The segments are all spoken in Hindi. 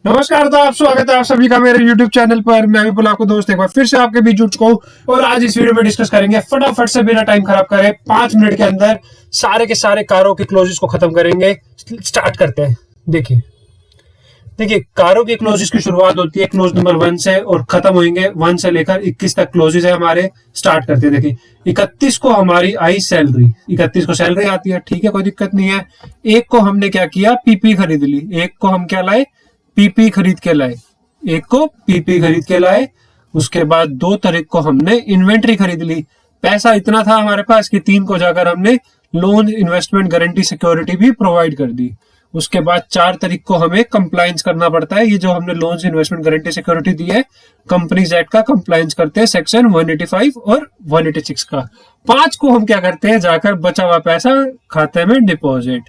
नमस्कार, तो आप स्वागत है आप सभी का मेरे YouTube चैनल पर। मैं भी आपको दोस्त एक बार फिर से आपके बीच जुट चुका हूँ और आज इस वीडियो में डिस्कस करेंगे फटाफट से बिना टाइम खराब करे 5 मिनट के अंदर सारे के सारे कारों के क्लोजेस को खत्म करेंगे। स्टार्ट करते हैं। देखिए कारों के क्लोजेस की शुरुआत होती है क्लोज नंबर 1 से और खत्म होंगे 1 से लेकर 21 तक क्लोजेस है हमारे। स्टार्ट करते हैं। देखिए 31 को हमारी आई सैलरी, 31 को सैलरी आती है, ठीक है, कोई दिक्कत नहीं है। एक को हमने क्या किया, पीपी खरीद ली। एक को हम क्या लाए, पीपी खरीद के लाए। एक को पीपी खरीद के लाए। उसके बाद 2 तारीख को हमने इन्वेंट्री खरीद ली। पैसा इतना था हमारे पास कि 3 को जाकर हमने लोन इन्वेस्टमेंट गारंटी सिक्योरिटी भी प्रोवाइड कर दी। उसके बाद 4 तारीख को हमें कंप्लायंस करना पड़ता है। ये जो हमने लोन इन्वेस्टमेंट गारंटी सिक्योरिटी दी है, कंपनीज एक्ट का कंप्लायंस करते हैं, सेक्शन 185 और 186 का। 5 को हम क्या करते हैं, जाकर बचा हुआ पैसा खाते में डिपॉजिट।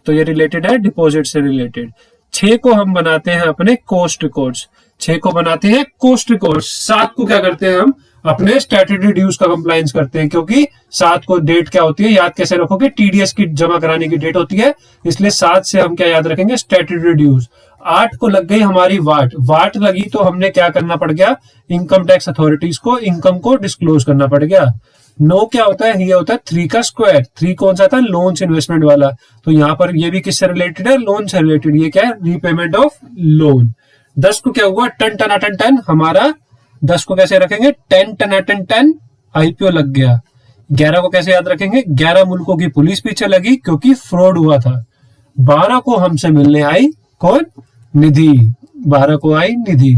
तो ये रिलेटेड है डिपॉजिट से रिलेटेड। 6 को हम बनाते हैं अपने कोस्ट रिकॉर्ड्स। 6 को बनाते हैं कोस्ट रिकॉर्ड्स। 7 को क्या करते हैं, हम अपने स्टैट्यूटरी ड्यूज का कंप्लायंस करते हैं, क्योंकि 7 को डेट क्या होती है, याद कैसे रखोगे, टीडीएस की जमा कराने की डेट होती है, इसलिए 7 से हम क्या याद रखेंगे, स्टैट्यूटरी ड्यूज। 8 को लग गई हमारी वाट लगी, तो हमने क्या करना पड़ गया, इनकम टैक्स अथॉरिटीज को इनकम को डिस्क्लोज करना पड़ गया। 9 क्या होता है, ये होता है 3 का स्क्वायर। 3 कौन सा था, लोन इन्वेस्टमेंट वाला, तो यहाँ पर ये भी किससे रिलेटेड है, लोन से रिलेटेड। ये क्या है, रीपेमेंट ऑफ लोन। 10 को क्या हुआ, टन हमारा 10 को कैसे रखेंगे, 10 टन आईपीओ लग गया। 11 को कैसे याद रखेंगे, 11 मुल्कों की पुलिस पीछे लगी क्योंकि फ्रॉड हुआ था। 12 को हमसे मिलने आई कौन, निधि। 12 को आई निधि।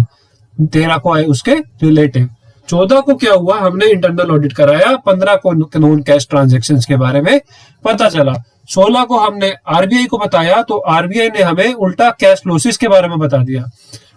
13 को आई उसके रिलेटिव। 14 को क्या हुआ, हमने इंटरनल ऑडिट कराया। 15 को नॉन कैश ट्रांजैक्शंस के बारे में पता चला। 16 को हमने आरबीआई को बताया, तो आरबीआई ने हमें उल्टा कैश लॉसेस के बारे में बता दिया।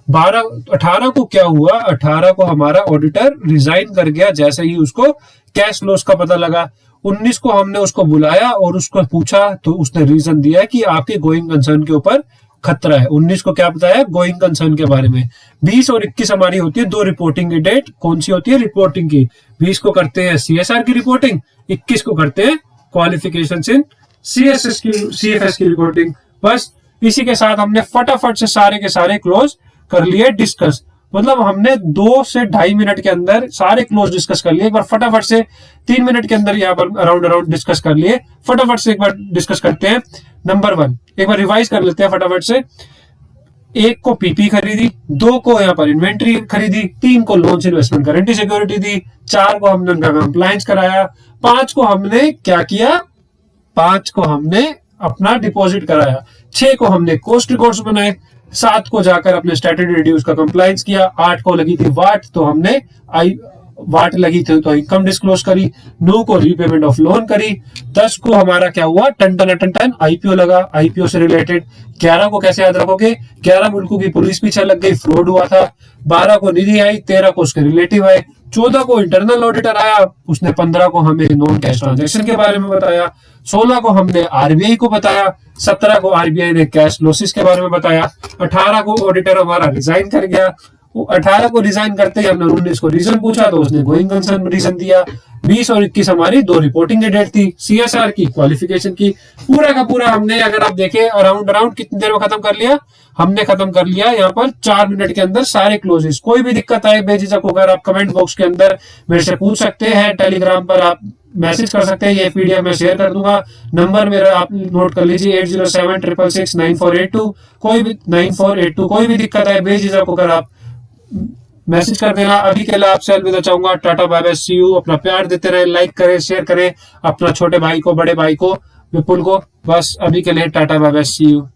18 को क्या हुआ, 18 को हमारा ऑडिटर रिजाइन कर गया जैसे ही उसको कैश लॉस का पता लगा। 19 को हमने उसको बुलाया और उसको पूछा, तो उसने रीजन दिया कि आपके गोइंग कंसर्न के ऊपर खतरा है। 19 को क्या बताया, गोइंग कंसर्न के बारे में। 20 और 21 हमारी होती है 2 रिपोर्टिंग की डेट। कौन सी होती है, रिपोर्टिंग की। 20 को करते हैं सीएसआर की रिपोर्टिंग, 21 को करते हैं क्वालिफिकेशंस इन सीएफएस की रिपोर्टिंग। बस इसी के साथ हमने फटाफट से सारे के सारे क्लोज कर लिए डिस्कस। मतलब हमने 2 से 2.5 मिनट के अंदर सारे क्लोज डिस्कस कर लिए। एक बार फटाफट से 3 मिनट के अंदर यहाँ पर अराउंड डिस्कस कर लिए। फटाफट से एक बार डिस्कस करते हैं। नंबर 1 एक बार रिवाइज कर लेते हैं फटाफट से। 1 को पीपी खरीदी, 2 को यहाँ पर इन्वेंट्री खरीदी, 3 को लोन इन्वेस्टमेंट गारंटी सिक्योरिटी दी, 4 को हमने उनका कंप्लायंस कराया, 5 को हमने क्या किया, 5 को हमने अपना डिपॉजिट कराया, 6 को हमने कोस्ट रिकॉर्ड्स बनाए, 7 को जाकर अपने स्टैट्यूटरी ड्यूज का कंप्लायंस किया, 8 को लगी थी वाट, तो हमने वाट लगी थी तो इनकम डिस्क्लोज करी, 9 को रीपेमेंट ऑफ लोन करी, 10 को हमारा क्या हुआ, टन आईपीओ लगा, आईपीओ से रिलेटेड। 11 को कैसे याद रखोगे, 11 मुल्कों की पुलिस पीछे लग गई, फ्रॉड हुआ था। 12 को निधि आई, 13 को उसके रिलेटिव आए, 14 को इंटरनल ऑडिटर आया, उसने 15 को हमें नॉन कैश ट्रांजैक्शन के बारे में बताया, 16 को हमने आरबीआई को बताया, 17 को आरबीआई ने कैश लॉसेस के बारे में बताया, 18 को ऑडिटर हमारा रिजाइन कर गया। 18 को रिजाइन करते ही हमने 19 को रीजन पूछा, तो उसने गोइंग कंसर्न रीजन दिया। 20 और 21 हमारी 2 रिपोर्टिंग की डेट थी, सीएसआर की, क्वालिफिकेशन की। पूरा का पूरा हमने, अगर आप देखें अराउंड कितनी देर में खत्म कर लिया, हमने खत्म कर लिया यहाँ पर 4 मिनट के अंदर सारे क्लोजेस। कोई भी दिक्कत आए बेझिझक होकर आप कमेंट बॉक्स के अंदर मेरे से पूछ सकते हैं। टेलीग्राम पर आप मैसेज कर सकते हैं, ये पीडीएफ मैं शेयर कर दूंगा। नंबर मेरा आप नोट कर लीजिए 8076669482। कोई भी 9482, कोई भी दिक्कत आए बेझिझक होकर आप मैसेज कर देना। अभी के लिए आपसे अलविदा चाहूंगा। Tata bye bye, see you. अपना प्यार देते रहे, लाइक करें, शेयर करें अपना छोटे भाई को, बड़े भाई को, विपुल को। बस अभी के लिए tata bye bye, see you.